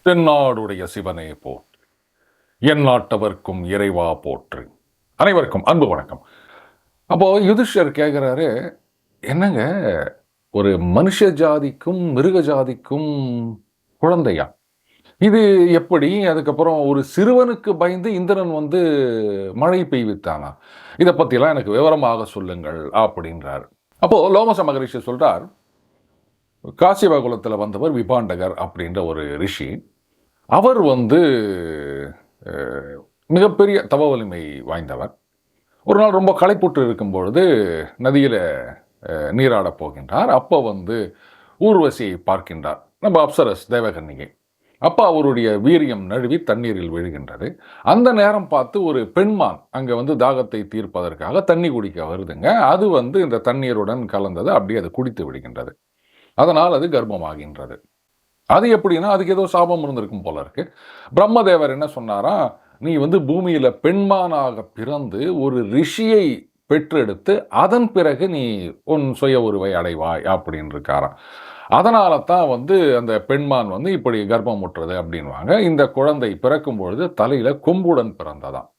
தென்னாடுடைய சிவனே போற்றி, என் நாட்டவர்க்கும் இறைவா போற்றி. அனைவருக்கும் அன்பு வணக்கம். அப்போ யுதிஷ்டர் கேட்குறாரு, என்னங்க ஒரு மனுஷ ஜாதிக்கும் மிருக ஜாதிக்கும் குழந்தையா இது எப்படி? அதுக்கப்புறம் ஒரு சிறுவனுக்கு பயந்து இந்திரன் மழை பெய்வித்தானா? இதை பற்றிலாம் எனக்கு விவரமாக சொல்லுங்கள் அப்படின்றார். அப்போ லோமச மகரிஷி சொல்றார், காசியபகுலத்தில் வந்தவர் விபாண்டகர் அப்படின்ற ஒரு ரிஷி. அவர் மிகப்பெரிய தவ வலிமை வாய்ந்தவர். ஒரு நாள் ரொம்ப களைப்புற்று இருக்கும் பொழுது நதியில் நீராடப் போகின்றார். அப்போ ஊர்வசியை பார்க்கின்றார், நம்ம அப்சரஸ் தேவகன்னிகை. அப்போ அவருடைய வீரியம் நழுவி தண்ணீரில் விழுகின்றது. அந்த நேரம் பார்த்து ஒரு பெண்மான் அங்கே தாகத்தை தீர்ப்பதற்காக தண்ணி குடிக்க வருதுங்க. அது இந்த தண்ணீருடன் கலந்தது, அப்படியே அது குடித்து விடுகின்றது. அதனால் அது கர்ப்பமாகின்றது. அது எப்படின்னா, அதுக்கு ஏதோ சாபம் இருந்திருக்கும் போல இருக்கு. பிரம்மதேவர் என்ன சொன்னாரா, நீ பூமியில பெண்மானாக பிறந்து ஒரு ரிஷியை பெற்றெடுத்து அதன் பிறகு நீ உன் சுய உருவை அடைவாய் அப்படின்னு இருக்காராம். அதனால தான் அந்த பெண்மான் இப்படி கர்ப்பம் முட்டுறது அப்படின்வாங்க. இந்த குழந்தை பிறக்கும் பொழுது தலையில கொம்புடன் பிறந்ததாம்.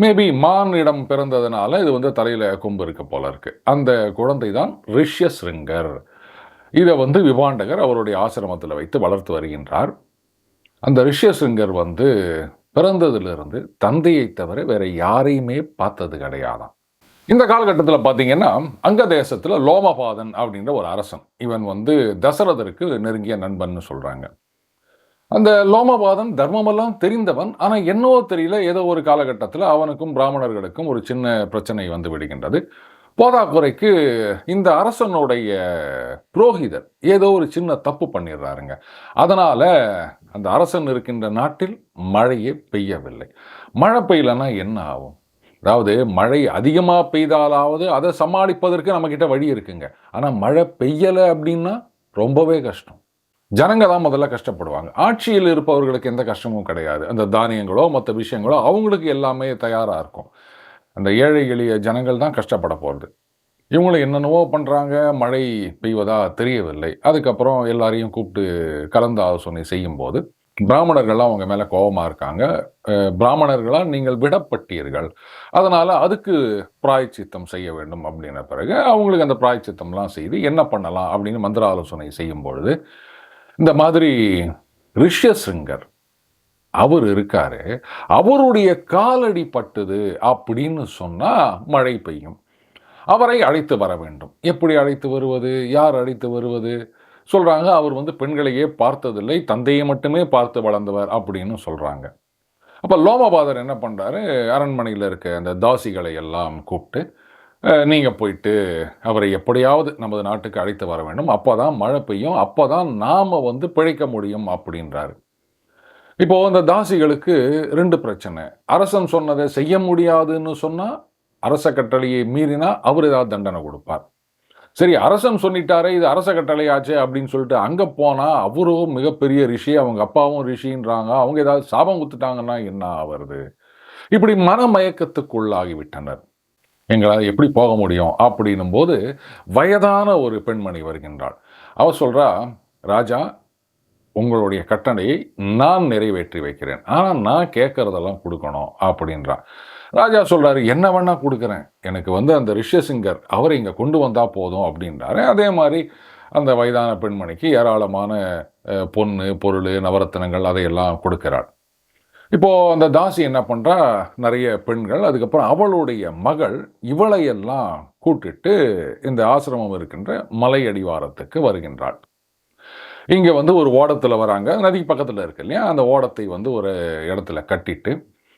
மேபி மானிடம் பிறந்ததுனால இது தலையில கொம்பு இருக்க போல இருக்கு. அந்த குழந்தை தான் ரிஷ்யசிருங்கர். இதை விபாண்டகர் அவருடைய ஆசிரமத்தில் வைத்து வளர்த்து வருகின்றார். அந்த ரிஷ்யசிருங்கர் பிறந்ததிலிருந்து தந்தையை தவிர வேற யாரையுமே பார்த்தது கிடையாதான். இந்த காலகட்டத்தில் பார்த்தீங்கன்னா, அங்க தேசத்தில் லோமபாதன் அப்படின்ற ஒரு அரசன். இவன் தசரதருக்கு நெருங்கிய நண்பன் சொல்றாங்க. அந்த லோமபாதன் தர்மமெல்லாம் தெரிந்தவன். ஆனால் என்னவோ தெரியல, ஏதோ ஒரு காலகட்டத்தில் அவனுக்கும் பிராமணர்களுக்கும் ஒரு சின்ன பிரச்சனை விடுகின்றது. போதாக்குறைக்கு இந்த அரசனுடைய புரோகிதர் ஏதோ ஒரு சின்ன தப்பு பண்ணிடுறாருங்க. அதனால அந்த அரசன் இருக்கின்ற நாட்டில் மழையே பெய்யவில்லை. மழை பெய்யலன்னா என்ன ஆகும்? அதாவது மழை அதிகமாக பெய்தாலாவது அதை சமாளிப்பதற்கு நம்மக்கிட்ட வழி இருக்குங்க. ஆனால் மழை பெய்யலை அப்படின்னா ரொம்பவே கஷ்டம். ஜனங்க தான் முதல்ல கஷ்டப்படுவாங்க. ஆட்சியில் இருப்பவர்களுக்கு எந்த கஷ்டமும் கிடையாது. அந்த தானியங்களோ மற்ற விஷயங்களோ அவங்களுக்கு எல்லாமே தயாராக இருக்கும். அந்த ஏழை எளிய ஜனங்கள் தான் கஷ்டப்பட போகிறது. இவங்களும் என்னென்னவோ பண்ணுறாங்க, மழை பெய்வதா தெரியவில்லை. அதுக்கப்புறம் எல்லாரையும் கூப்பிட்டு கலந்து ஆலோசனை செய்யும்போது பிராமணர்கள்லாம் அவங்க மேலே கோபமாக இருக்காங்க. பிராமணர்களால் நீங்கள் விடப்பட்டீர்கள், அதனால் அதுக்கு பிராயச்சித்தம் செய்ய வேண்டும் அப்படின்ன பிறகு அவங்களுக்கு அந்த பிராயச்சித்தம்லாம் செய்து என்ன பண்ணலாம் அப்படின்னு மந்திர ஆலோசனை செய்யும் பொழுது இந்த மாதிரி ரிஷ்யசிருங்கர் அவர் இருக்காரு, அவருடைய காலடி பட்டுது அப்படின்னு சொன்னா மழை பெய்யும். அவரை அழைத்து வர வேண்டும். எப்படி அழைத்து வருவது? யார் அழைத்து வருவது? சொல்றாங்க, அவர் பெண்களையே பார்த்ததில்லை, தந்தையை மட்டுமே பார்த்து வளர்ந்தவர் அப்படின்னு சொல்றாங்க. அப்ப லோமபாதர் என்ன பண்றாரு, அரண்மனையில் இருக்க அந்த தாசிகளை எல்லாம் கூப்பிட்டு, நீங்க போயிட்டு அவரை எப்படியாவது நமது நாட்டுக்கு அழைத்து வர வேண்டும், அப்போதான் மழை பெய்யும், அப்போதான் நாம பிழைக்க முடியும் அப்படின்றாரு. இப்போ அந்த தாசிகளுக்கு 2 பிரச்சனை. அரசன் சொன்னதை செய்ய முடியாதுன்னு சொன்னா, அரச கட்டளையை மீறினா அவர் ஏதாவது தண்டனை கொடுப்பார். சரி, அரசன் சொல்லிட்டாரே, இது அரச கட்டளையாச்சே அப்படின்னு சொல்லிட்டு அங்கே போனால் அவரும் மிகப்பெரிய ரிஷி, அவங்க அப்பாவும் ரிஷின்றாங்க, அவங்க ஏதாவது சாபம் கொடுத்துட்டாங்கன்னா என்ன ஆவது? இப்படி மனமயக்கத்துக்குள்ளாகிவிட்டனர். எங்களால் எப்படி போக முடியும் அப்படின்னும் போது வயதான ஒரு பெண்மணி வருகின்றாள். அவள் சொல்கிறா, ராஜா, உங்களுடைய கட்டளையை நான் நிறைவேற்றி வைக்கிறேன், ஆனால் நான் கேட்கறதெல்லாம் கொடுக்கணும் அப்படின்றான். ராஜா சொல்றாரு, என்ன வேணா கொடுக்குறேன், எனக்கு அந்த ரிஷ்யசிங்கர் அவரை இங்கே கொண்டு வந்தால் போதும் அப்படின்றாரு. அதே மாதிரி அந்த வயதான பெண்மணிக்கு ஏராளமான பொண்ணு பொருள் நவரத்தினங்கள் அதையெல்லாம் கொடுக்கிறாள். இப்போது அந்த தாசி என்ன பண்ணுறா, நிறைய பெண்கள், அதுக்கப்புறம் அவளுடைய மகள் இவளையெல்லாம் கூட்டிட்டு இந்த ஆசிரமம் இருக்கின்ற மலை அடிவாரத்துக்கு வருகின்றாள். இங்கே ஒரு ஓடத்தில் வராங்க, நதி பக்கத்தில் இருக்கு இல்லையா, அந்த ஓடத்தை ஒரு இடத்துல கட்டிட்டு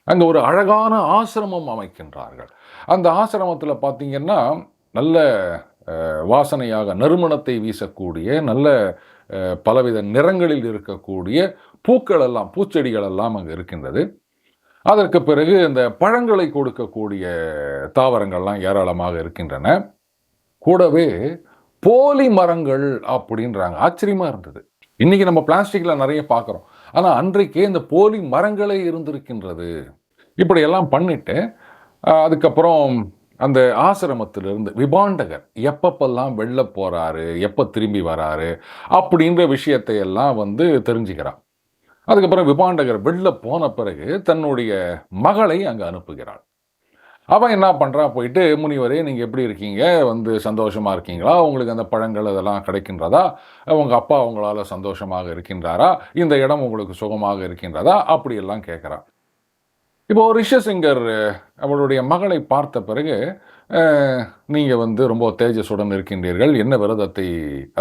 அங்கே ஒரு அழகான ஆசிரமம் அமைக்கின்றார்கள். அந்த ஆசிரமத்தில் பார்த்தீங்கன்னா நல்ல வாசனையாக நறுமணத்தை வீசக்கூடிய நல்ல பலவித நிறங்களில் இருக்கக்கூடிய பூக்கள் எல்லாம், பூச்செடிகள் எல்லாம் அங்கே இருக்கின்றது. அதற்கு பிறகு இந்த பழங்களை கொடுக்கக்கூடிய தாவரங்கள்லாம் ஏராளமாக இருக்கின்றன. கூடவே போலி மரங்கள் அப்படின்றாங்க. ஆச்சரியமாக இருந்தது. இன்றைக்கி நம்ம பிளாஸ்டிக்கில் நிறைய பார்க்குறோம், ஆனால் அன்றைக்கே இந்த போலி மரங்களே இருந்திருக்கின்றது. இப்படியெல்லாம் பண்ணிட்டு அதுக்கப்புறம் அந்த ஆசிரமத்திலிருந்து விபாண்டகர் எப்பப்பெல்லாம் வெளில போகிறாரு, எப்போ திரும்பி வராரு அப்படின்ற விஷயத்தை எல்லாம் தெரிஞ்சுக்கிறான். அதுக்கப்புறம் விபாண்டகர் வெளில போன பிறகு தன்னுடைய மகளை அங்கே அனுப்புகிறாள். அவன் என்ன பண்ணுறான், போயிட்டு முனிவரே நீங்கள் எப்படி இருக்கீங்க, வந்து சந்தோஷமாக இருக்கீங்களா, உங்களுக்கு அந்த பழங்கள் அதெல்லாம் கிடைக்கின்றதா, உங்கள் அப்பா உங்களால் சந்தோஷமாக இருக்கின்றாரா, இந்த இடம் உங்களுக்கு சுகமாக இருக்கின்றதா, அப்படியெல்லாம் கேட்குறான். இப்போ ரிஷசிங்கர் அவளுடைய மகளை பார்த்த பிறகு, நீங்கள் வந்து ரொம்ப தேஜஸுடன் இருக்கின்றீர்கள், என்ன விரதத்தை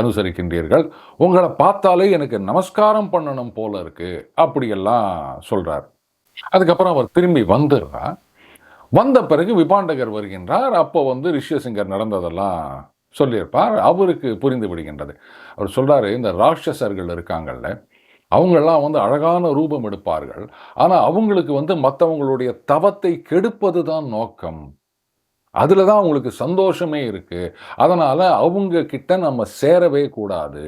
அனுசரிக்கின்றீர்கள், உங்களை பார்த்தாலே எனக்கு நமஸ்காரம் பண்ணணும் போல இருக்கு, அப்படியெல்லாம் சொல்கிறார். அதுக்கப்புறம் அவர் திரும்பி வந்துடுறார். வந்த பிறகு விபாண்டகர் வருகின்றார். அப்போ வந்து ரிஷ்யசிங்கர் நடந்ததெல்லாம் சொல்லியிருப்பார். அவருக்கு புரிந்து விடுகின்றது. அவர் சொல்றாரு, இந்த ராட்சசர்கள் இருக்காங்கல்ல, அவங்கெல்லாம் வந்து அழகான ரூபம் எடுப்பார்கள். ஆனா அவங்களுக்கு வந்து மற்றவங்களுடைய தவத்தை கெடுப்பது தான் நோக்கம். அதுல தான் அவங்களுக்கு சந்தோஷமே இருக்கு. அதனால அவங்க கிட்ட நம்ம சேரவே கூடாது.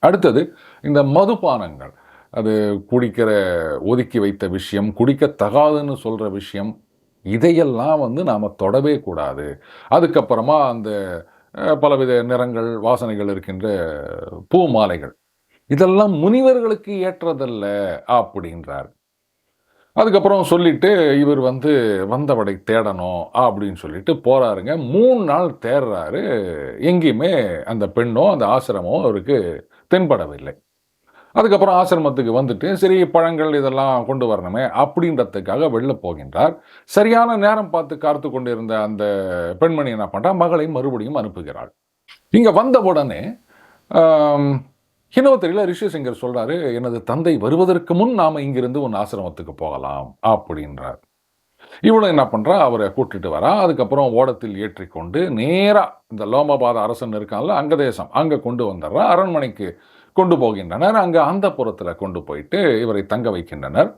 அடுத்தது இந்த மதுபானங்கள். அது குடிக்கிற ஒதுக்கி வைத்த விஷயம், குடிக்கத்தகாதுன்னு சொல்ற விஷயம், இதையெல்லாம் வந்து நாம் தொடவே கூடாது. அதுக்கப்புறமா அந்த பலவித நிறங்கள், வாசனைகள் இருக்கின்ற பூ மாலைகள், இதெல்லாம் முனிவர்களுக்கு ஏற்றதல்ல அப்படின்றார். அதுக்கப்புறம் சொல்லிட்டு இவர் வந்து வந்தவடை தேடணும் அப்படின்னு சொல்லிட்டு போறாருங்க. 3 நாள் தேடுறாரு. எங்கேயுமே அந்த பெண்ணோ அந்த ஆசிரமோ அவருக்கு தென்படவில்லை. அதுக்கப்புறம் ஆசிரமத்துக்கு வந்துட்டு சரி பழங்கள் இதெல்லாம் கொண்டு வரணுமே அப்படின்றதுக்காக வெளில போகின்றார். சரியான நேரம் பார்த்து காத்து கொண்டிருந்த அந்த பெண்மணி என்ன பண்ணுறா, மகளை மறுபடியும் அனுப்புகிறாள். இங்கே வந்த உடனே ஹினோத்தரியில் ரிஷிசிங்கர் சொல்கிறாரு, எனது தந்தை வருவதற்கு முன் நாம் இங்கிருந்து உன் ஆசிரமத்துக்கு போகலாம் அப்படின்றார். இவளும் என்ன பண்ணுறா, அவரை கூட்டிட்டு வரா. அதுக்கப்புறம் ஓடத்தில் ஏற்றிக்கொண்டு நேராக இந்த லோமபாத அரசன் இருக்கான்ல அங்கதேசம், அங்கே கொண்டு வந்துடுறா. அரண்மனைக்கு கொண்டு போகின்றனர். அங்கே அந்த புறத்தில் கொண்டு போயிட்டு இவரை தங்க வைக்கின்றனர்.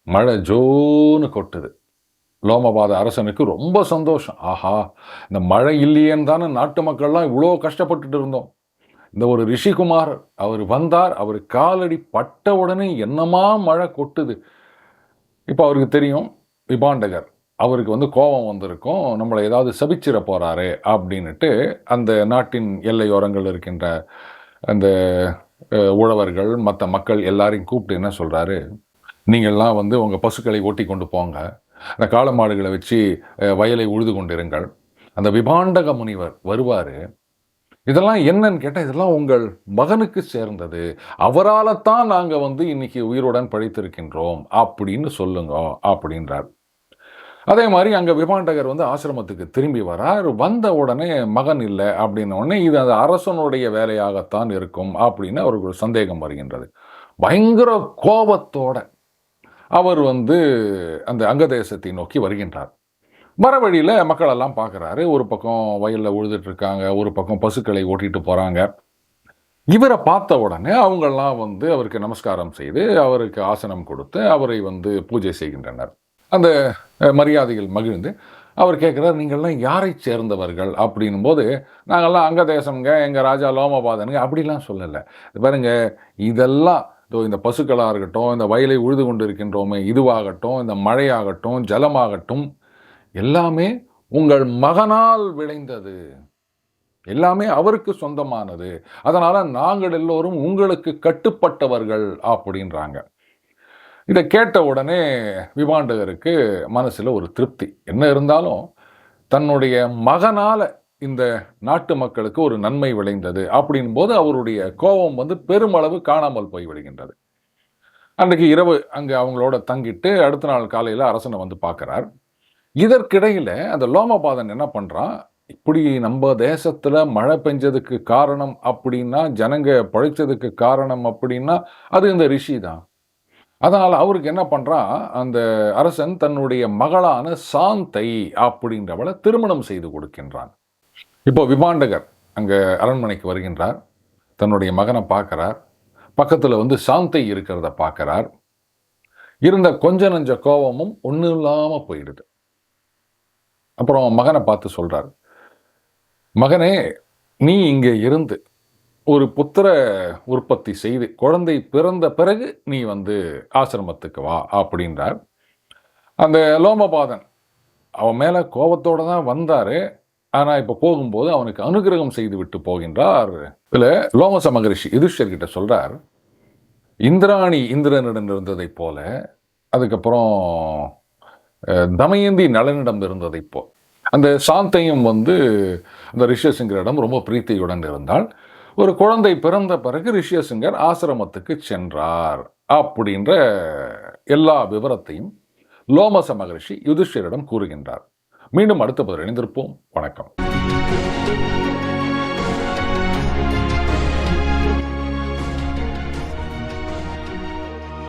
மழை ஜோன்னு கொட்டுது. லோமபாத அரசனுக்கு ரொம்ப சந்தோஷம். ஆஹா, இந்த மழை இல்லையேன்னு தானே நாட்டு மக்கள்லாம் இவ்வளோ கஷ்டப்பட்டுட்டு இருந்தோம். இந்த ஒரு ரிஷிகுமார் அவர் வந்தார், அவர் காலடி பட்ட உடனே என்னமா மழை கொட்டுது. இப்போ அவருக்கு தெரியும் விபாண்டகர் அவருக்கு வந்து கோபம் வந்திருக்கும், நம்மளை ஏதாவது சபிச்சிட போறாரு அப்படின்னுட்டு அந்த நாட்டின் எல்லையோரங்கள் இருக்கின்ற அந்த உழவர்கள் மற்ற மக்கள் எல்லாரையும் கூப்பிட்டு என்ன சொல்கிறாரு, நீங்கள்லாம் வந்து உங்கள் பசுக்களை ஓட்டி கொண்டு போங்க, அந்த காளை மாடுகளை வச்சு வயலை உழுது கொண்டிருங்கள், அந்த விபாண்டக முனிவர் வருவார், இதெல்லாம் என்னன்னு கேட்டால் இதெல்லாம் உங்கள் மகனுக்கு சேர்ந்தது, அவரால் தான் நாங்கள் வந்து இன்னைக்கு உயிருடன் பழித்திருக்கின்றோம் அப்படின்னு சொல்லுங்க அப்படின்றார். அதே மாதிரி அங்கே விபாண்டகர் வந்து ஆசிரமத்துக்கு திரும்பி வரார். வந்த உடனே மகன் இல்லை அப்படின்ன உடனே இது அந்த அரசனுடைய வேலையாகத்தான் இருக்கும் அப்படின்னு அவருக்கு ஒரு சந்தேகம் வருகின்றது. பயங்கர கோபத்தோட அவர் வந்து அந்த அங்கதேசத்தை நோக்கி வருகின்றார். வர வழியில் மக்களெல்லாம் பார்க்குறாரு. ஒரு பக்கம் வயலில் உழுதுட்டு இருக்காங்க, ஒரு பக்கம் பசுக்களை ஓட்டிட்டு போகிறாங்க. இவரை பார்த்த உடனே அவங்கெல்லாம் வந்து அவருக்கு நமஸ்காரம் செய்து அவருக்கு ஆசனம் கொடுத்து அவரை வந்து பூஜை செய்கின்றனர். அந்த மரியாதைகள் மகிழ்ந்து அவர் கேட்குறார், நீங்கள்லாம் யாரை சேர்ந்தவர்கள் அப்படின்னும் போது, நாங்கள்லாம் அங்க தேசம்ங்க, எங்கள் ராஜா லோமபாதனுங்க அப்படிலாம் சொல்லலை. பாருங்க, இதெல்லாம் இந்த பசுக்களாக இருக்கட்டும், இந்த வயலை உழுது கொண்டு இருக்கின்றோமே இதுவாகட்டும், இந்த மழையாகட்டும், ஜலமாகட்டும், எல்லாமே உங்கள் மகனால் விளைந்தது, எல்லாமே அவருக்கு சொந்தமானது, அதனால் நாங்கள் எல்லோரும் உங்களுக்கு கட்டுப்பட்டவர்கள் அப்படின்றாங்க. இதை கேட்ட உடனே விபாண்டகருக்கு மனசில் ஒரு திருப்தி. என்ன இருந்தாலும் தன்னுடைய மகனால் இந்த நாட்டு மக்களுக்கு ஒரு நன்மை விளைந்தது அப்படின் போது அவருடைய கோபம் வந்து பெருமளவு காணாமல் போய்விடுகின்றது. அன்றைக்கு இரவு அங்கே அவங்களோட தங்கிட்டு அடுத்த நாள் காலையில் அரசனை வந்து பார்க்குறார். இதற்கிடையில் அந்த லோமபாதன் என்ன பண்ணுறான், இப்படி நம்ம தேசத்தில் மழை பெஞ்சதுக்கு காரணம் அப்படின்னா, ஜனங்க பழிச்சதுக்கு காரணம் அப்படின்னா அது இந்த ரிஷி தான். அதனால் அவருக்கு என்ன பண்ணுறான், அந்த அரசன் தன்னுடைய மகளான சாந்தை அப்படின்றவளை திருமணம் செய்து கொடுக்கின்றான். இப்போ விபாண்டகர் அங்கே அரண்மனைக்கு வருகின்றார். தன்னுடைய மகனை பார்க்குறார். பக்கத்தில் வந்து சாந்தை இருக்கிறத பார்க்குறார். இருந்த கொஞ்ச நஞ்ச கோபமும் ஒன்றும் இல்லாமல் போயிடுது. அப்புறம் மகனை பார்த்து சொல்கிறார், மகனே, நீ இங்கே இருந்து ஒரு புத்திர உற்பத்தி செய்து குழந்தை பிறந்த பிறகு நீ வந்து ஆசிரமத்துக்கு வா அப்படின்றார். அந்த லோமபாதன் அவன் மேலே கோபத்தோடு தான் வந்தார். ஆனால் இப்போ போகும்போது அவனுக்கு அனுகிரகம் செய்து விட்டு போகின்றார். இதில் லோமச மகரிஷி யுதிஷ்டர்கிட்ட சொல்கிறார், இந்திராணி இந்திரனிடம் இருந்ததைப் போல, அதுக்கப்புறம் தமயந்தி நளனிடம் இருந்ததைப் போல், அந்த சாந்தையும் வந்து அந்த ரிஷ்யசிங்கரிடம் ரொம்ப பிரீத்தியுடன் இருந்தால். ஒரு குழந்தை பிறந்த பிறகு ரிஷ்யசிங்கர் ஆசிரமத்துக்கு சென்றார் அப்படின்ற எல்லா விவரத்தையும் லோமச மகரிஷி யுதிஷ்டிரிடம் கூறுகின்றார். மீண்டும் அடுத்த பதில் இணைந்திருப்போம். வணக்கம்.